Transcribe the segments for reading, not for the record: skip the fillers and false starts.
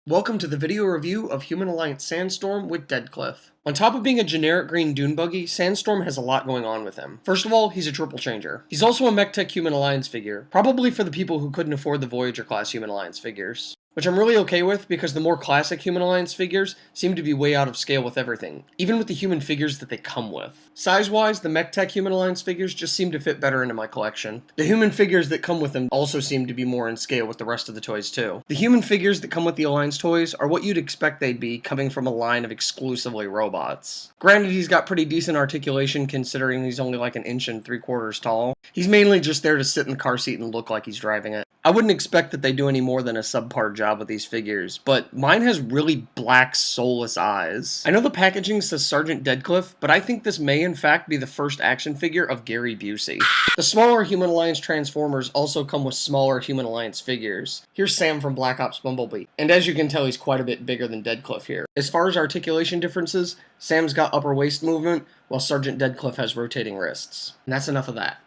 Welcome to the video review of Human Alliance SandStorm with Dedcliff. On top of being a generic green dune buggy, SandStorm has a lot going on with him. First of all, he's a triple changer. He's also a MechTech Human Alliance figure, probably for the people who couldn't afford the Voyager class Human Alliance figures. Which I'm really okay with, because the more classic Human Alliance figures seem to be way out of scale with everything, even with the human figures that they come with. Size-wise, the MechTech Human Alliance figures just seem to fit better into my collection. The human figures that come with them also seem to be more in scale with the rest of the toys too. The human figures that come with the Alliance toys are what you'd expect they'd be coming from a line of exclusively robots. Granted, he's got pretty decent articulation considering he's only like 1 3/4 inches tall. He's mainly just there to sit in the car seat and look like he's driving it. I wouldn't expect that they do any more than a subpar job with these figures, but mine has really black, soulless eyes. I know the packaging says Sergeant Dedcliff, but I think this may in fact be the first action figure of Gary Busey. The smaller Human Alliance Transformers also come with smaller Human Alliance figures. Here's Sam from Black Ops Bumblebee, and as you can tell he's quite a bit bigger than Dedcliff here. As far as articulation differences, Sam's got upper waist movement, while Sergeant Dedcliff has rotating wrists. And that's enough of that.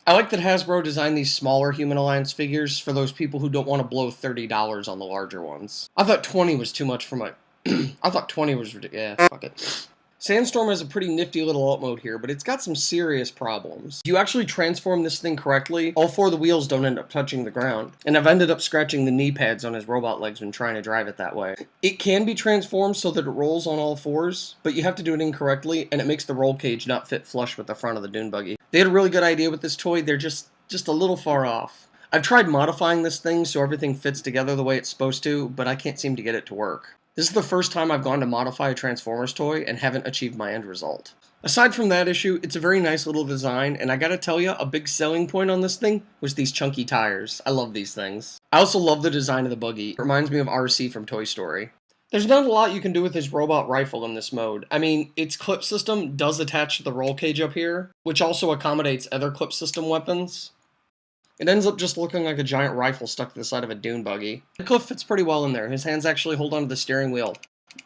I like that Hasbro designed these smaller Human Alliance figures for those people who don't want to blow $30 on the larger ones. I thought 20 was too much for my... I thought 20 was ridiculous. Yeah, fuck it. SandStorm has a pretty nifty little alt mode here, but it's got some serious problems. If you actually transform this thing correctly, all 4 of the wheels don't end up touching the ground, and I've ended up scratching the knee pads on his robot legs when trying to drive it that way. It can be transformed so that it rolls on all 4s, but you have to do it incorrectly, and it makes the roll cage not fit flush with the front of the dune buggy. They had a really good idea with this toy, they're just a little far off. I've tried modifying this thing so everything fits together the way it's supposed to, but I can't seem to get it to work. This is the first time I've gone to modify a Transformers toy and haven't achieved my end result. Aside from that issue, it's a very nice little design, and I gotta tell you, a big selling point on this thing was these chunky tires. I love these things. I also love the design of the buggy. It reminds me of RC from Toy Story. There's not a lot you can do with his robot rifle in this mode. I mean, its clip system does attach to the roll cage up here, which also accommodates other clip system weapons. It ends up just looking like a giant rifle stuck to the side of a dune buggy. Dedcliff fits pretty well in there. His hands actually hold onto the steering wheel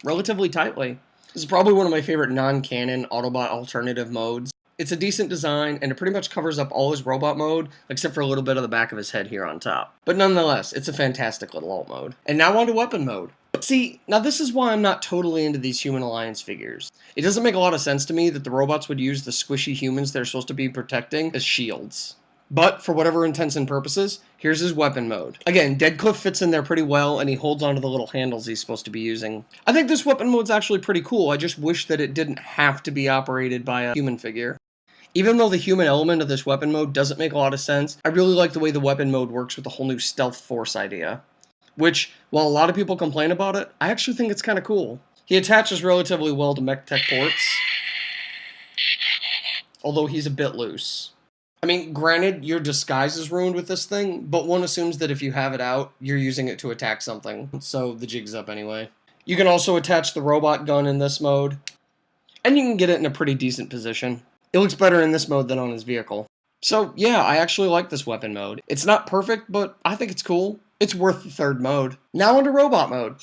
relatively tightly. This is probably one of my favorite non-canon Autobot alternative modes. It's a decent design, and it pretty much covers up all his robot mode, except for a little bit of the back of his head here on top. But nonetheless, it's a fantastic little alt mode. And now on to weapon mode. See, now this is why I'm not totally into these Human Alliance figures. It doesn't make a lot of sense to me that the robots would use the squishy humans they're supposed to be protecting as shields. But, for whatever intents and purposes, here's his weapon mode. Again, Dedcliff fits in there pretty well, and he holds onto the little handles he's supposed to be using. I think this weapon mode's actually pretty cool, I just wish that it didn't have to be operated by a human figure. Even though the human element of this weapon mode doesn't make a lot of sense, I really like the way the weapon mode works with the whole new stealth force idea. Which, while a lot of people complain about it, I actually think it's kinda cool. He attaches relatively well to MechTech ports, although he's a bit loose. I mean, granted, your disguise is ruined with this thing, but one assumes that if you have it out, you're using it to attack something, so the jig's up anyway. You can also attach the robot gun in this mode, and you can get it in a pretty decent position. It looks better in this mode than on his vehicle. So, yeah, I actually like this weapon mode. It's not perfect, but I think it's cool. It's worth the 3rd mode. Now onto robot mode.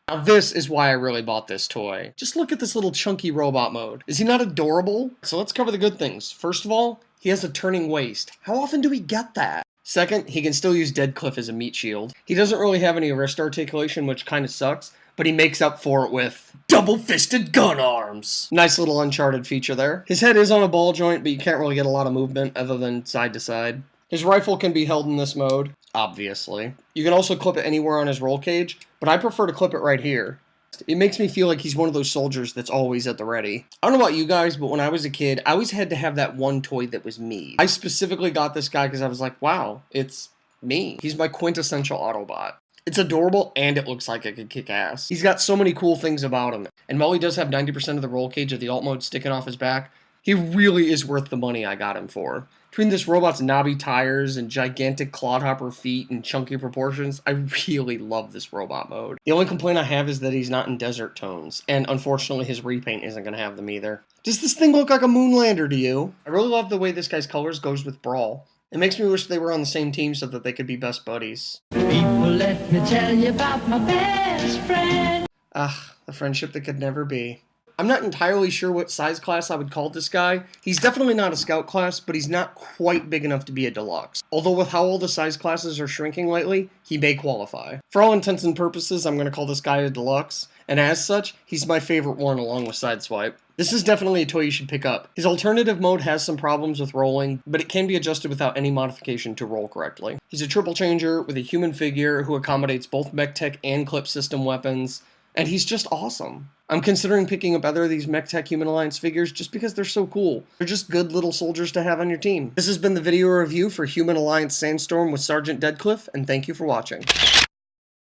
Now this is why I really bought this toy. Just look at this little chunky robot mode. Is he not adorable? So let's cover the good things. First of all, he has a turning waist. How often do we get that? Second, he can still use Dedcliff as a meat shield. He doesn't really have any wrist articulation, which kinda sucks, but he makes up for it with double-fisted gun arms. Nice little Uncharted feature there. His head is on a ball joint, but you can't really get a lot of movement other than side to side. His rifle can be held in this mode, obviously. You can also clip it anywhere on his roll cage, but I prefer to clip it right here. It makes me feel like he's one of those soldiers that's always at the ready. I don't know about you guys, but when I was a kid, I always had to have that one toy that was me. I specifically got this guy because I was like, wow, it's me. He's my quintessential Autobot. It's adorable, and it looks like it could kick ass. He's got so many cool things about him. And while he does have 90% of the roll cage of the alt mode sticking off his back, he really is worth the money I got him for. Between this robot's knobby tires and gigantic clodhopper feet and chunky proportions, I really love this robot mode. The only complaint I have is that he's not in desert tones, and unfortunately his repaint isn't going to have them either. Does this thing look like a Moonlander to you? I really love the way this guy's colors goes with Brawl. It makes me wish they were on the same team so that they could be best buddies. People, let me tell you about my best friend. Ah, the friendship that could never be. I'm not entirely sure what size class I would call this guy. He's definitely not a scout class, but he's not quite big enough to be a deluxe. Although with how all the size classes are shrinking lately, he may qualify. For all intents and purposes, I'm going to call this guy a deluxe, and as such, he's my favorite one along with Sideswipe. This is definitely a toy you should pick up. His alternative mode has some problems with rolling, but it can be adjusted without any modification to roll correctly. He's a triple changer with a human figure who accommodates both MechTech and Clip System weapons, and he's just awesome. I'm considering picking up other of these MechTech Human Alliance figures just because they're so cool. They're just good little soldiers to have on your team. This has been the video review for Human Alliance SandStorm with Sergeant Dedcliff, and thank you for watching.